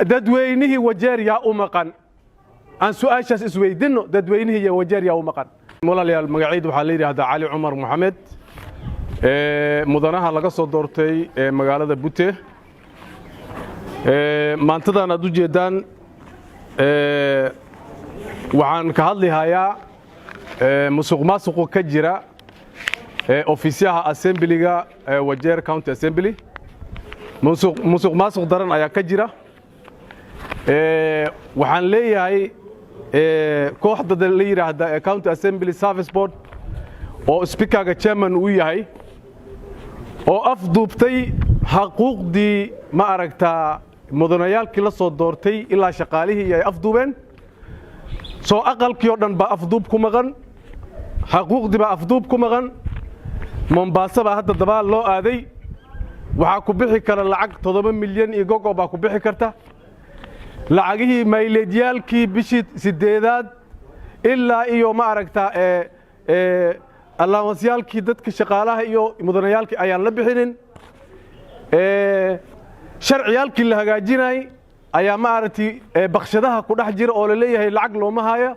dadweynihi wajeer yaa u maqan aan su'aashaas isweydiino dadweynihi iyo wajeer yaa u maqan walaalayaal magaciidu waxaa la yiraahdaa Cali Umar Mohamed mudanaha laga soo doortay magaalada Bute maantadan aad u jeedaan waxaan ka hadlayaa musuqmaasuqa ka jira ofisyaha assemblyga Wajeer County Assembly musuqmaasuq daran ayaa ka jira waxaan leeyahay kooxda la yiraahdo County Assembly Service Board oo speakerga chairman uu yahay oo afduubtay xuquuqdii ma aragtaa mudanayaalkii la soo doortay ilaa shaqaalihii ay afduubeen soo aqalkii oo dhan ba afduub ku maqan xuquuqdii ba afduub ku maqan Mombasa ba hadda dabaal loo aaday waxa ku bixi kara lacag 7 milyan iyo gogo ba ku bixi karta lacagihii mayleedyaalkii bishii 8 ilaa iyo ma aragtaa allaawasyaalkii dadka shaqaalaha iyo mudanayaalkii ayaan la bixinin sharciyaalkii la hagaajinay ayaa ma aragtay baqshadaha ku dhex jira oo la leeyahay lacag looma haayo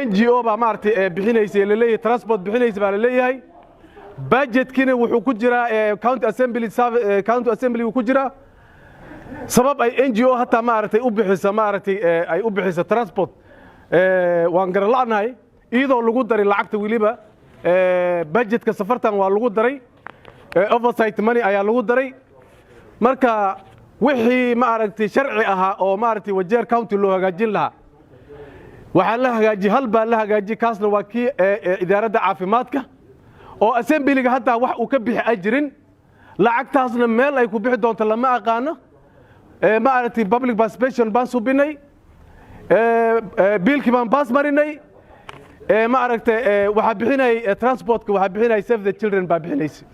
NGO ba ma aragtay bixinaysay la leeyahay transport bixinaysay ba la leeyahay budgetkina wuxuu ku jiraa county assembly uu ku jiraa sabab ay NGO hatta ma aragtay u bixisa ma aragtay ay u bixisa transport waan garan la'nahay iyadoo lagu daray lacagta waliba budgetka safartan waa lagu daray oversight money ayaa lagu daray marka wixii ma aragtay sharci ahaa oo ma aragtay Wajeer County loo hagaajin lahaa waxa la hagaajiyay hal baa la hagaajiyay kaasna waa kii idaaradda caafimaadka oo assemblyga hatta wax uu ka bixi ajirin lacagtaasna meel ay ku bixi doonto lama aqaano ma aragtay public participation baan subinay biilkii baan baas marinay ma aragtay waxa bixinay transportka waxa bixinay save the children baa bixinaysa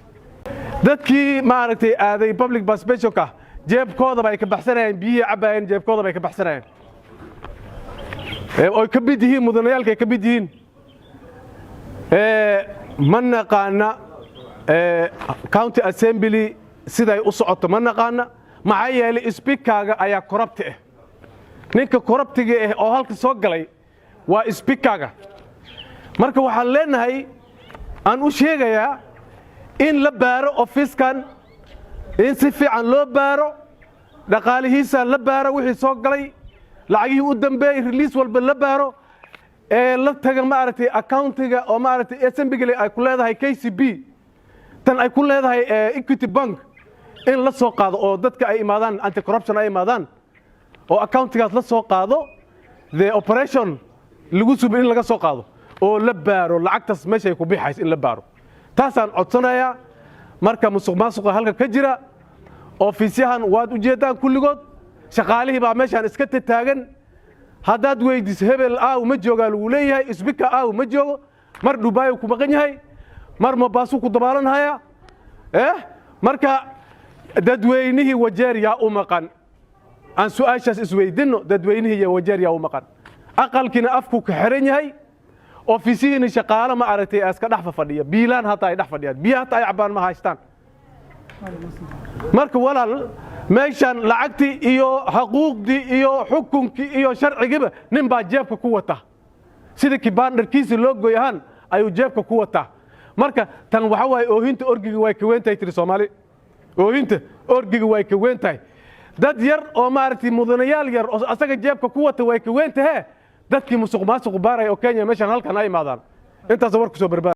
dadkii ma aragtay aaday public participation ka jeebkooda bay ka baxsanayeen biyo cabayeen jeebkooda bay ka baxsanayeen oo ka mid yihiin mudanayaalka ka mid yihiin man naqaana county assembly siday u socoto man naqaana maxaa yeelay speakerga ayaa corrupt ninka corruptiga oo halka soo galay waa speakerga marka waxaan leenahay aan u sheegayaa in la baaro ofiskan in si fiican loo baaro dhaqaalihiisa la baaro wixii soo galay lacagihii u dambeeyay release walba la baaro la taga ma aragtay accountiga oo ma aragtay assembly ay ku leedahay KCB tan ay ku leedahay Equity Bank in la soo qaado oo dadka ay imaadaan anti corruption ay imaadaan oo accountigaas la soo qaado the operation lagu subo in laga soo qaado oo la baaro lacagtaas meesha ku bixays in la baaro taasaan codsanayaa marka musuqmaasuqa halka ka jira ofisyahan waad u jeedaan kulligood shaqaalihii baa meeshan iska taagan haddaad weydiis hebel ma joogaa lagu leeyahay speaker ma joogo mar Dubai ku maqan yahay mar Mombasa ku dabaalanaya marka dadweynihii Wajeer yaa u maqan aan su'aashaas isweydiino dadweynihii iyo Wajeer yaa u maqan aqalkina afku ka xiran yahay ofisiyiin shaqaale ma aragtay iska dhax fadhiya biilaan hata ay dhax fadhiyaan biyo hata ay cabaan ma haystaan marka walaal meeshan lacagtii iyo xuquuqdii iyo xukunkii iyo sharcigiba nin baa jeebka ku wata sida kibaandarkiisa loo gooyahan ayuu jeebka ku wata marka tan waxa way oohinta orgiga way ka weyntahay tir Soomaali oohinta orgiga way ka weyntahay dad yar oo ma aragtay mudanayaal yar oo asaga jeebka ku wata way ka weyntahay dadkii musuqmaasuq baaray oo Kenya meeshan halkan ay imaadaan intaas warku soo barbaar